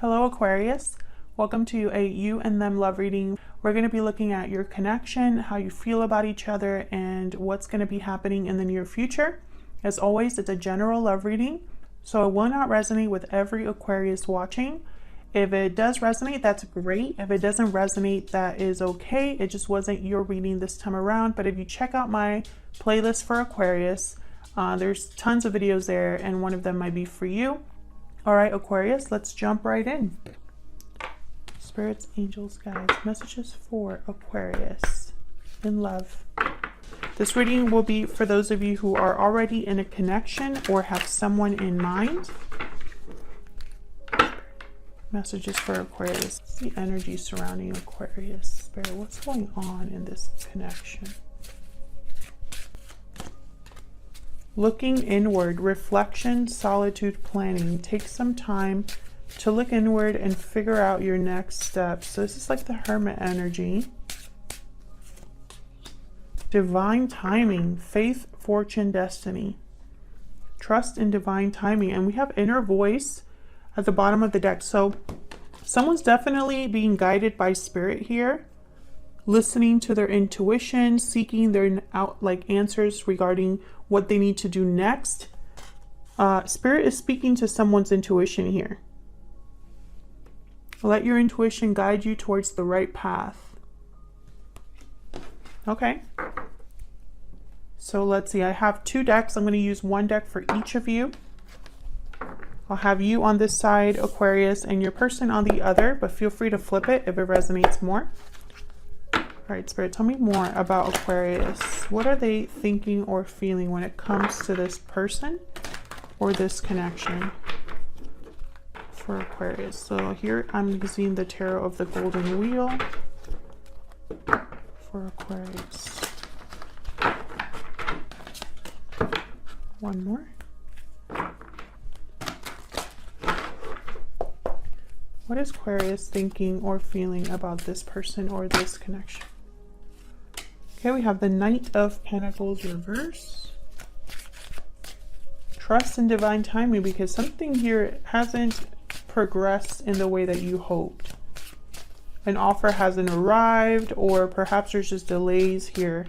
Hello Aquarius, welcome to a you and them love reading. We're going to be looking at your connection, how you feel about each other, and what's going to be happening in the near future. As always, it's a general love reading, so it will not resonate with every Aquarius watching. If it does resonate, that's great. If it doesn't resonate, that is okay. It just wasn't your reading this time around. But if you check out my playlist for Aquarius, there's tons of videos there, and one of them might be for you. All right, Aquarius, let's jump right in. Spirits, angels, guides, messages for Aquarius in love. This reading will be for those of you who are already in a connection or have someone in mind. Messages for Aquarius. The energy surrounding Aquarius. Spirit, what's going on in this connection? Looking inward, reflection, solitude, planning. Take some time to look inward and figure out your next steps. So this is like the Hermit energy. Divine timing, faith, fortune, destiny. Trust in divine timing. And we have inner voice at the bottom of the deck. So someone's definitely being guided by spirit here, listening to their intuition, seeking their answers regarding what they need to do next. Spirit is speaking to someone's intuition here. Let your intuition guide you towards the right path. Okay. So let's see. I have two decks. I'm going to use one deck for each of you. I'll have you on this side, Aquarius, and your person on the other, but feel free to flip it if it resonates more. All right, Spirit, tell me more about Aquarius. What are they thinking or feeling when it comes to this person or this connection for Aquarius? So here I'm using the Tarot of the Golden Wheel for Aquarius. One more. What is Aquarius thinking or feeling about this person or this connection? Okay, we have the Knight of Pentacles reverse. Trust in divine timing, because something here hasn't progressed in the way that you hoped. An offer hasn't arrived, or perhaps there's just delays here.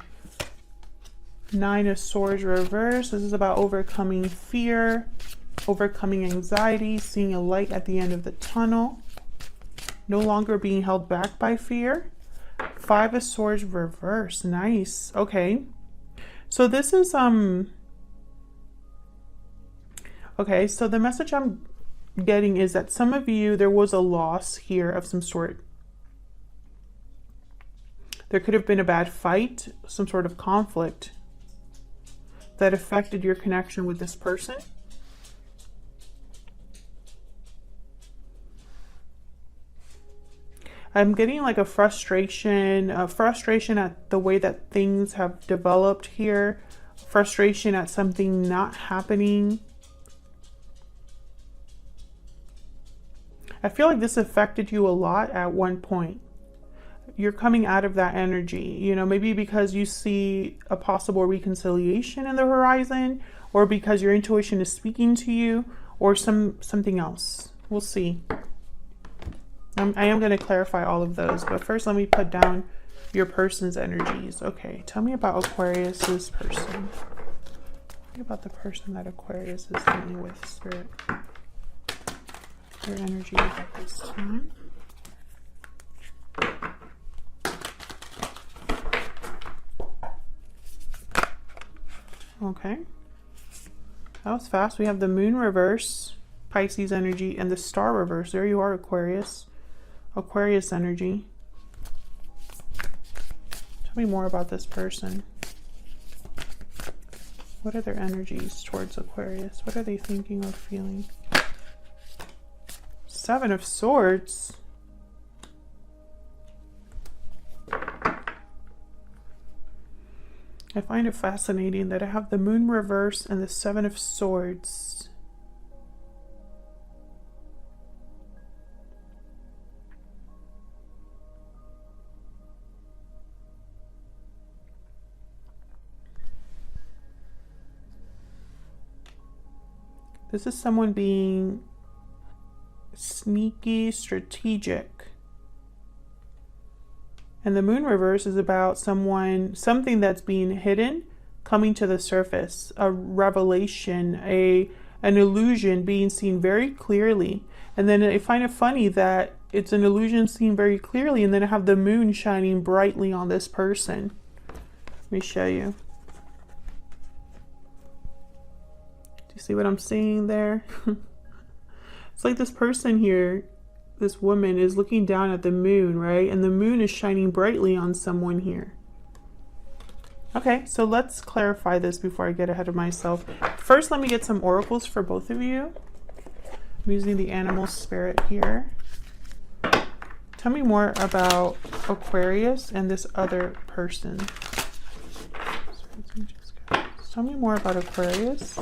Nine of Swords reverse. This is about overcoming fear, overcoming anxiety, seeing a light at the end of the tunnel. No longer being held back by fear. Five of Swords reverse. Nice. Okay. So this is okay, so the message I'm getting is that some of you, there was a loss here of some sort. There could have been a bad fight, some sort of conflict that affected your connection with this person. I'm getting like a frustration at the way that things have developed here, frustration at something not happening. I feel like this affected you a lot at one point. You're coming out of that energy, you know, maybe because you see a possible reconciliation in the horizon, or because your intuition is speaking to you, or something else. We'll see. I am going to clarify all of those, but first let me put down your person's energies. Okay, tell me about Aquarius's person. Tell me about the person that Aquarius is dealing with, Spirit. Their energy at this time. Okay. That was fast. We have the Moon reverse, Pisces energy, and the Star reverse. There you are, Aquarius. Aquarius energy. Tell me more about this person. What are their energies towards Aquarius? What are they thinking or feeling? Seven of Swords. I find it fascinating that I have the Moon reverse and the Seven of Swords. This is someone being sneaky, strategic. And the moon reverse is about something that's being hidden, coming to the surface, a revelation, an illusion being seen very clearly. And then I find it funny that it's an illusion seen very clearly, and then I have the moon shining brightly on this person. Let me show you. Do you see what I'm seeing there? It's like this person here, this woman is looking down at the moon, right? And the moon is shining brightly on someone here. Okay, so let's clarify this before I get ahead of myself. First, let me get some oracles for both of you. I'm using the animal spirit here. Tell me more about Aquarius and this other person. Tell me more about Aquarius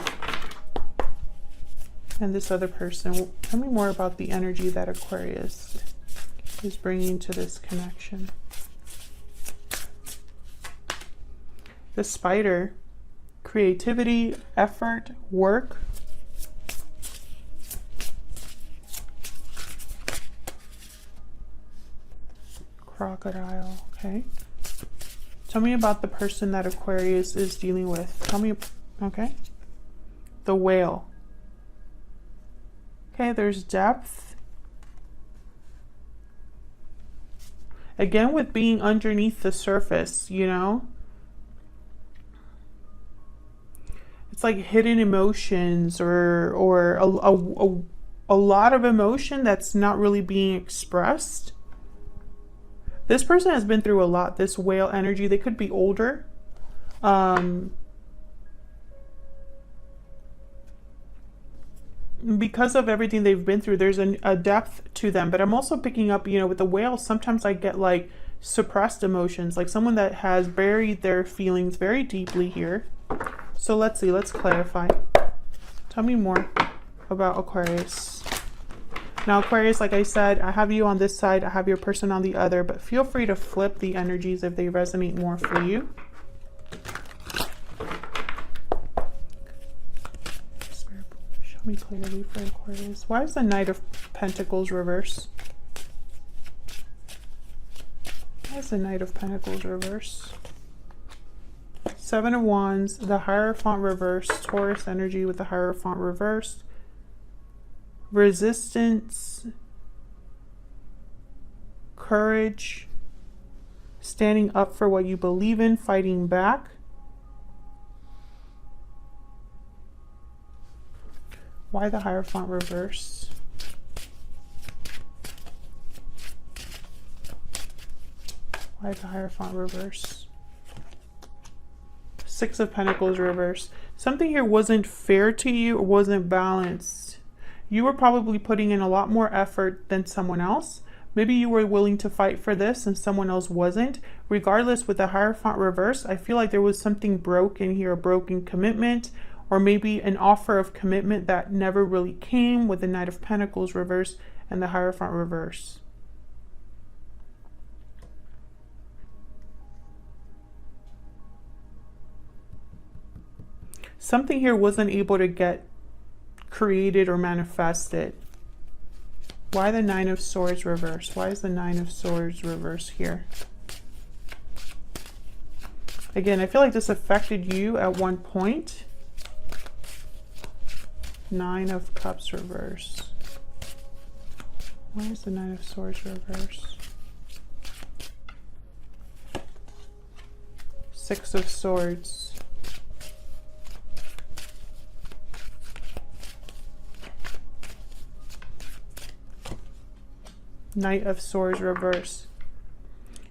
and this other person. Tell me more about the energy that Aquarius is bringing to this connection. The spider, creativity, effort, work. Crocodile, okay. Tell me about the person that Aquarius is dealing with. Tell me, okay. The whale. Okay, there's depth. Again, with being underneath the surface, you know. It's like hidden emotions or a lot of emotion that's not really being expressed. This person has been through a lot. This whale energy, they could be older. Because of everything they've been through, there's a depth to them. But I'm also picking up, you know, with the whale, sometimes I get like suppressed emotions, like someone that has buried their feelings very deeply here. So let's see, let's clarify. Tell me more about Aquarius. Now, Aquarius, like I said, I have you on this side, I have your person on the other, but feel free to flip the energies if they resonate more for you. Show me clearly for Aquarius. Why is the Knight of Pentacles reverse? Why is the Knight of Pentacles reverse? Seven of Wands, the Hierophant reverse, Taurus energy with the Hierophant reversed. Resistance, courage, standing up for what you believe in, fighting back. Why the Hierophant reverse? Why the Hierophant reverse? Six of Pentacles reverse. Something here wasn't fair to you or wasn't balanced. You were probably putting in a lot more effort than someone else. Maybe you were willing to fight for this and someone else wasn't. Regardless, with the Hierophant reverse, I feel like there was something broken here, a broken commitment, or maybe an offer of commitment that never really came with the Knight of Pentacles reverse and the Hierophant reverse. Something here wasn't able to get created or manifested. Why the Nine of Swords reverse? Why is the Nine of Swords reverse here? Again, I feel like this affected you at one point. Nine of Cups reverse. Why is the Nine of Swords reverse? Six of Swords. Knight of Swords reverse.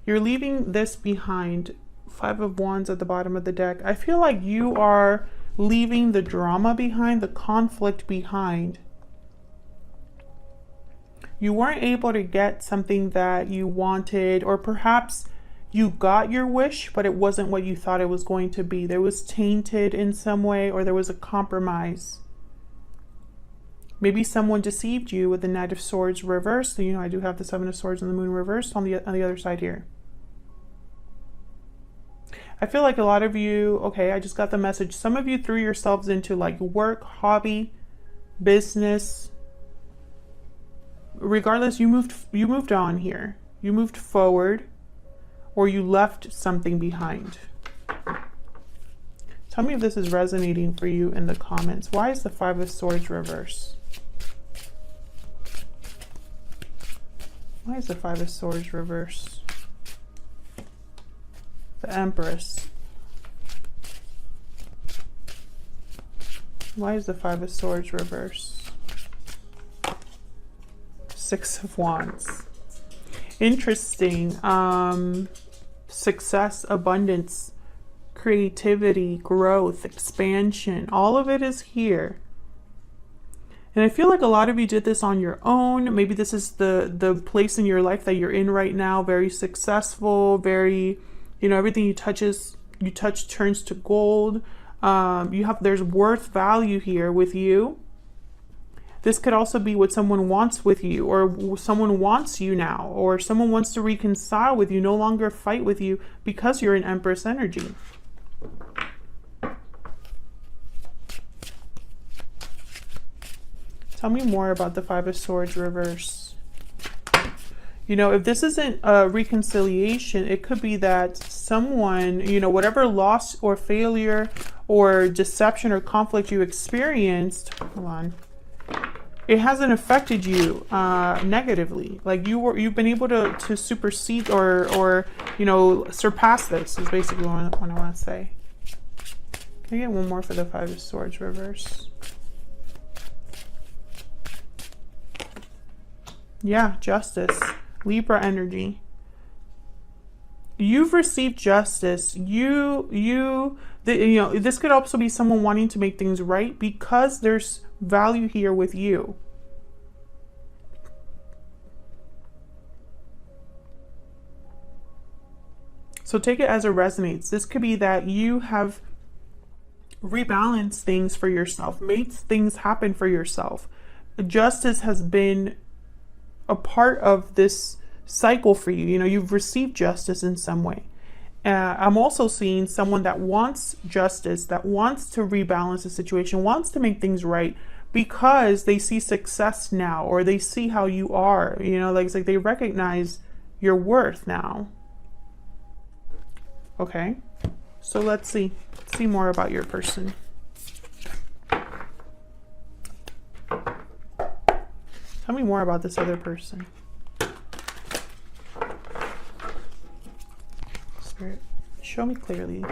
You're leaving this behind. Five of Wands at the bottom of the deck. I feel like you are leaving the drama behind, the conflict behind. You weren't able to get something that you wanted, or perhaps you got your wish, but it wasn't what you thought it was going to be. There was tainted in some way, or there was a compromise. Maybe someone deceived you with the Knight of Swords reversed. So, you know, I do have the Seven of Swords and the Moon reversed on the other side here. I feel like a lot of you, okay, I just got the message. Some of you threw yourselves into like work, hobby, business. regardless, you moved on here. You moved forward, or you left something behind. Tell me if this is resonating for you in the comments. Why is the Five of Swords reverse? Why is the Five of Swords reverse? The Empress. Why is the Five of Swords reverse? Six of Wands. Interesting. Success, abundance, creativity, growth, expansion. All of it is here. And I feel like a lot of you did this on your own. Maybe this is the place in your life that you're in right now. Very successful, very, you know, everything you touch turns to gold. There's worth value here with you. This could also be what someone wants with you, or someone wants you now, or someone wants to reconcile with you, no longer fight with you because you're in Empress energy. Tell me more about the Five of Swords reverse. You know, if this isn't a reconciliation, it could be that someone, you know, whatever loss or failure or deception or conflict you experienced, hold on, it hasn't affected you negatively. Like you've been able to supersede or you know, surpass this is basically what I want to say. Can I get one more for the Five of Swords reverse? Yeah, justice. Libra energy. You've received justice. You know, this could also be someone wanting to make things right because there's value here with you. So take it as it resonates. This could be that you have rebalanced things for yourself, made things happen for yourself. Justice has been a part of this cycle for you. You know, you've received justice in some way. I'm also seeing someone that wants justice, that wants to rebalance the situation, wants to make things right because they see success now, or they see how you are, you know, like it's like they recognize your worth now. Okay, so let's see more about your person. Tell me more about this other person. Spirit, show me clearly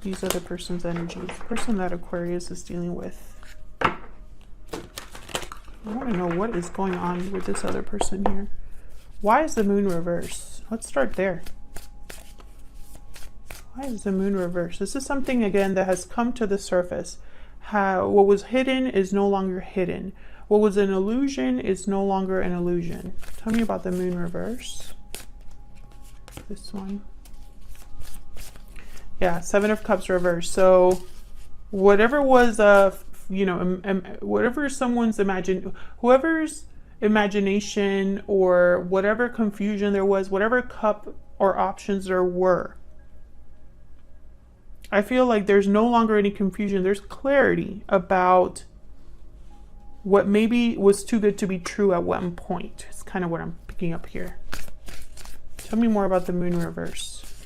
these other person's energies. The person that Aquarius is dealing with. I want to know what is going on with this other person here. Why is the moon reversed? Let's start there. Why is the moon reversed? This is something, again, that has come to the surface. What was hidden is no longer hidden. What was an illusion is no longer an illusion. Tell me about the moon reverse. This one. Yeah, Seven of Cups reverse. So whatever was, you know, whatever someone's whoever's imagination or whatever confusion there was, whatever cup or options there were, I feel like there's no longer any confusion. There's clarity about what maybe was too good to be true at one point. It's kind of what I'm picking up here. Tell me more about the moon reverse.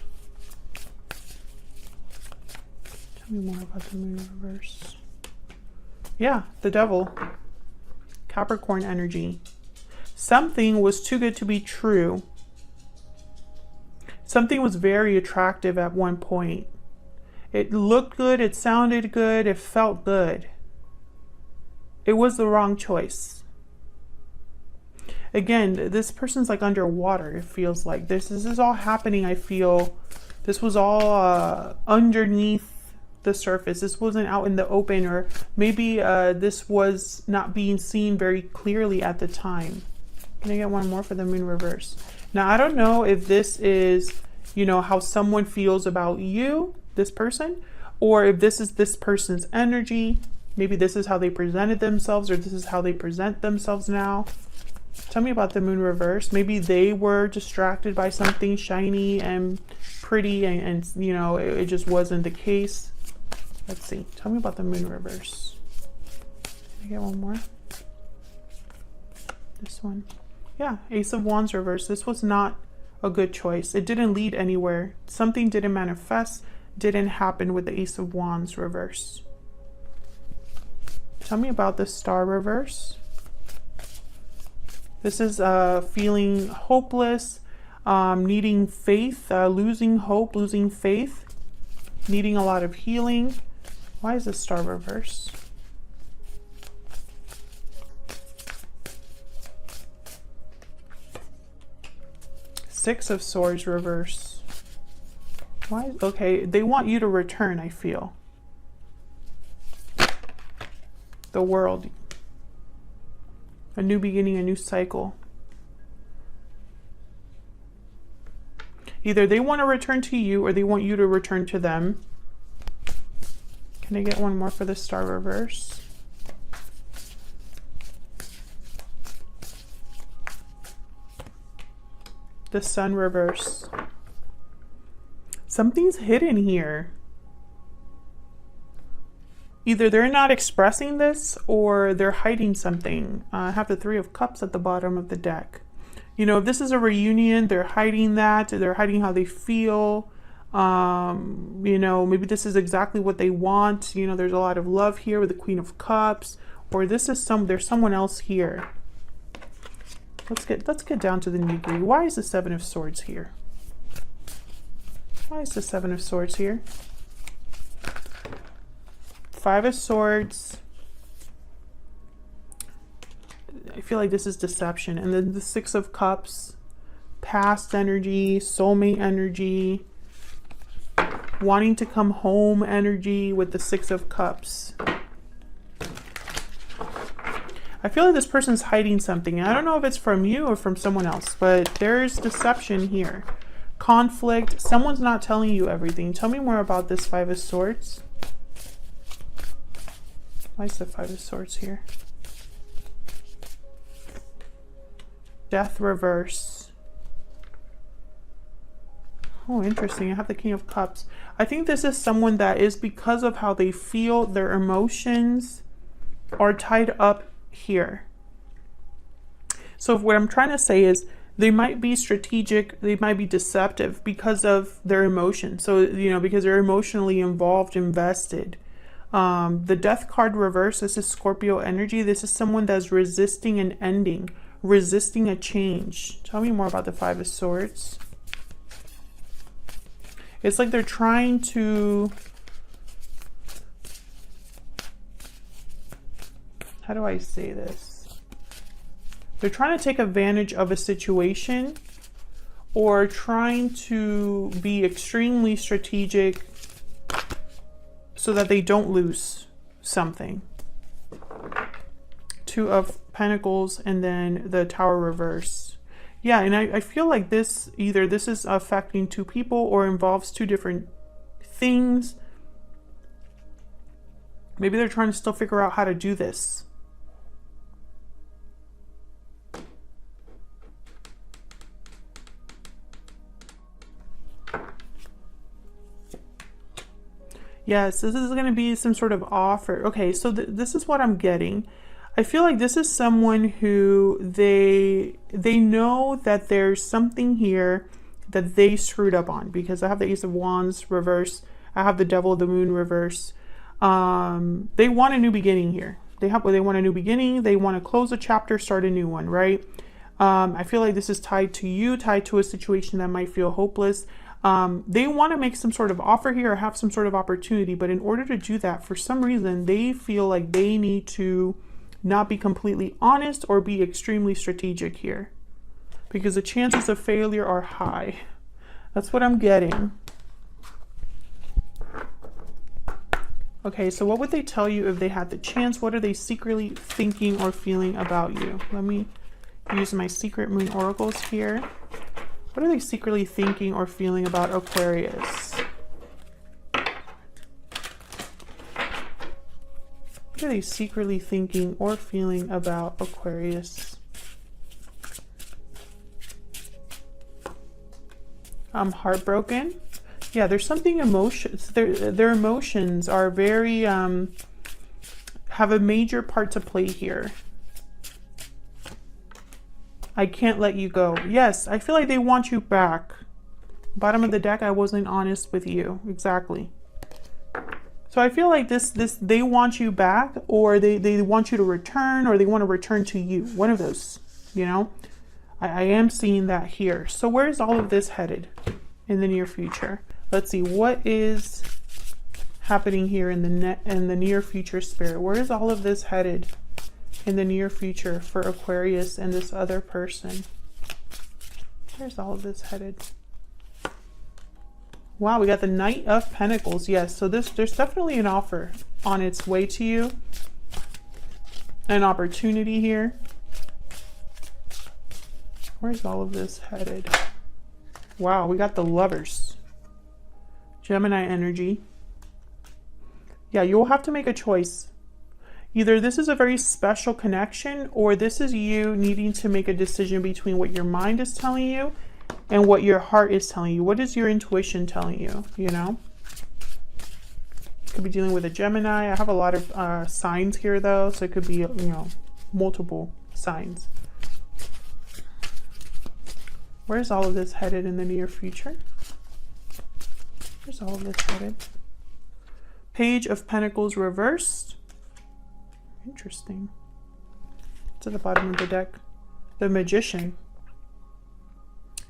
Tell me more about the moon reverse. Yeah, the Devil. Capricorn energy. Something was too good to be true. Something was very attractive at one point. It looked good, it sounded good, it felt good. It was the wrong choice. Again, this person's like underwater, it feels like. This is all happening, I feel. This was all underneath the surface. This wasn't out in the open, or maybe this was not being seen very clearly at the time. Can I get one more for the moon reverse? Now, I don't know if this is, you know, how someone feels about you, this person, or if this is this person's energy. Maybe this is how they presented themselves, or this is how they present themselves now. Tell me about the moon reverse. Maybe they were distracted by something shiny and pretty, and you know, it just wasn't the case. Let's see. Tell me about the moon reverse. Can I get one more? This one. Yeah, Ace of Wands reverse. This was not a good choice. It didn't lead anywhere. Something didn't manifest, didn't happen with the Ace of Wands reverse. Tell me about the Star reverse. This is feeling hopeless, needing faith, losing hope, losing faith, needing a lot of healing. Why is the Star reverse? Six of Swords reverse. Why? Okay, they want you to return, I feel. The World. A new beginning, a new cycle. Either they want to return to you or they want you to return to them. Can I get one more for the Star reverse? The Sun reverse. Something's hidden here. Either they're not expressing this or they're hiding something. I have the Three of Cups at the bottom of the deck. You know, if this is a reunion, they're hiding that. They're hiding how they feel. You know, maybe this is exactly what they want. You know, there's a lot of love here with the Queen of Cups. Or this is there's someone else here. Let's get down to the nitty-gritty. Why is the Seven of Swords here? Why is the Seven of Swords here? Five of Swords. I feel like this is deception. And then the Six of Cups. Past energy, soulmate energy. Wanting to come home energy with the Six of Cups. I feel like this person's hiding something. I don't know if it's from you or from someone else, but there's deception here. Conflict. Someone's not telling you everything. Tell me more about this Five of Swords. Why is the Five of Swords here? Death reverse. Oh, interesting. I have the King of Cups. I think this is someone that is, because of how they feel, their emotions are tied up here. So what I'm trying to say is they might be strategic, they might be deceptive because of their emotions. So, you know, because they're emotionally involved, invested. The Death card reverse, this is Scorpio energy. This is someone that's resisting an ending, resisting a change. Tell me more about the Five of Swords. It's like they're trying to, how do I say this? They're trying to take advantage of a situation or trying to be extremely strategic so that they don't lose something. Two of Pentacles and then the Tower reverse. Yeah, and I feel like this, either this is affecting two people or involves two different things. Maybe they're trying to still figure out how to do this. Yes, this is going to be some sort of offer. Okay, so this is what I'm getting. I feel like this is someone who they know that there's something here that they screwed up on, because I have the Ace of Wands reverse. I have the Devil of the Moon reverse. They want a new beginning here. They want a new beginning. They want to close a chapter, start a new one, right? I feel like this is tied to you, tied to a situation that might feel hopeless. They want to make some sort of offer here or have some sort of opportunity, but in order to do that, for some reason, they feel like they need to not be completely honest or be extremely strategic here, because the chances of failure are high. That's what I'm getting. Okay, so what would they tell you if they had the chance? What are they secretly thinking or feeling about you? Let me use my secret moon oracles here. What are they secretly thinking or feeling about Aquarius? What are they secretly thinking or feeling about Aquarius? I'm heartbroken. Yeah, there's something emotions. Their emotions are very have a major part to play here. I can't let you go. Yes, I feel like they want you back. Bottom of the deck, I wasn't honest with you. Exactly. So I feel like they want you back, or they want you to return, or they want to return to you. One of those, you know. I am seeing that here. So where is all of this headed in the near future? Let's see, what is happening here in the near future, Spirit? Where is all of this headed in the near future for Aquarius and this other person? Where's all of this headed? Wow, we got the Knight of Pentacles. Yes, so there's definitely an offer on its way to you. An opportunity here. Where's all of this headed? Wow, we got the Lovers. Gemini energy. Yeah, you'll have to make a choice. Either this is a very special connection, or this is you needing to make a decision between what your mind is telling you and what your heart is telling you. What is your intuition telling you, you know? Could be dealing with a Gemini. I have a lot of signs here, though, so it could be, you know, multiple signs. Where's all of this headed in the near future? Where's all of this headed? Page of Pentacles reversed. Interesting. To the bottom of the deck. The Magician.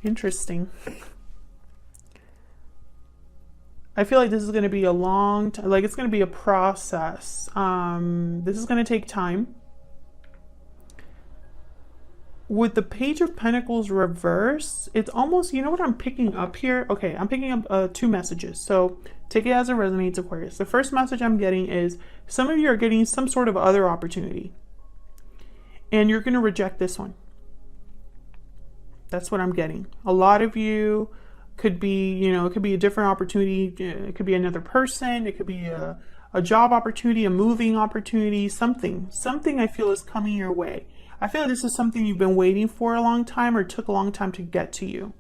Interesting. I feel like this is going to be a long time, like it's going to be a process. This is going to take time. With the Page of Pentacles reverse, it's almost, you know what I'm picking up here? Okay, I'm picking up two messages. So take it as it resonates, Aquarius. The first message I'm getting is some of you are getting some sort of other opportunity, and you're going to reject this one. That's what I'm getting. A lot of you could be, you know, it could be a different opportunity. It could be another person. It could be a job opportunity, a moving opportunity, something I feel is coming your way. I feel like this is something you've been waiting for a long time, or took a long time to get to you.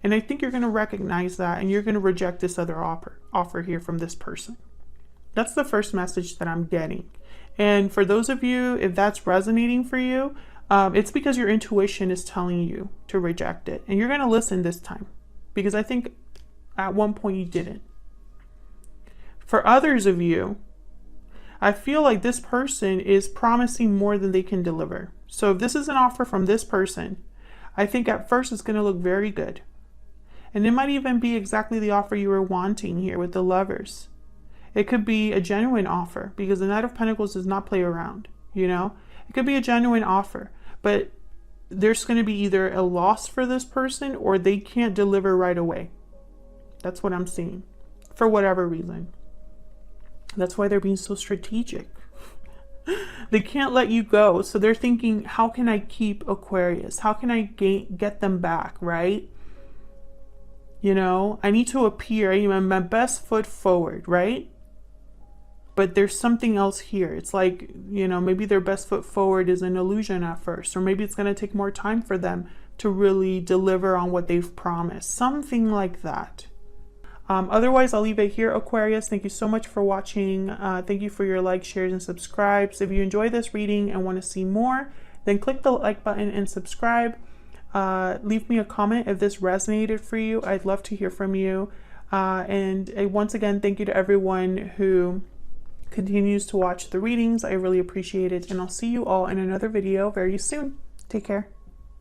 And I think you're going to recognize that, and you're going to reject this other offer here from this person. That's the first message that I'm getting. And for those of you, if that's resonating for you, it's because your intuition is telling you to reject it. And you're going to listen this time, because I think at one point you didn't. For others of you, I feel like this person is promising more than they can deliver. So if this is an offer from this person, I think at first it's going to look very good. And it might even be exactly the offer you were wanting here with the Lovers. It could be a genuine offer, because the Knight of Pentacles does not play around, you know? It could be a genuine offer, but there's going to be either a loss for this person, or they can't deliver right away. That's what I'm seeing, for whatever reason. That's why they're being so strategic. They can't let you go. So they're thinking, how can I keep Aquarius? How can I get them back, right? You know, I need to appear, I need my best foot forward, right? But there's something else here. It's like, you know, maybe their best foot forward is an illusion at first, or maybe it's going to take more time for them to really deliver on what they've promised. Something like that. Otherwise, I'll leave it here, Aquarius. Thank you so much for watching. Thank you for your likes, shares, and subscribes. If you enjoy this reading and want to see more, then click the like button and subscribe. Leave me a comment if this resonated for you. I'd love to hear from you. And once again, thank you to everyone who continues to watch the readings. I really appreciate it. And I'll see you all in another video very soon. Take care.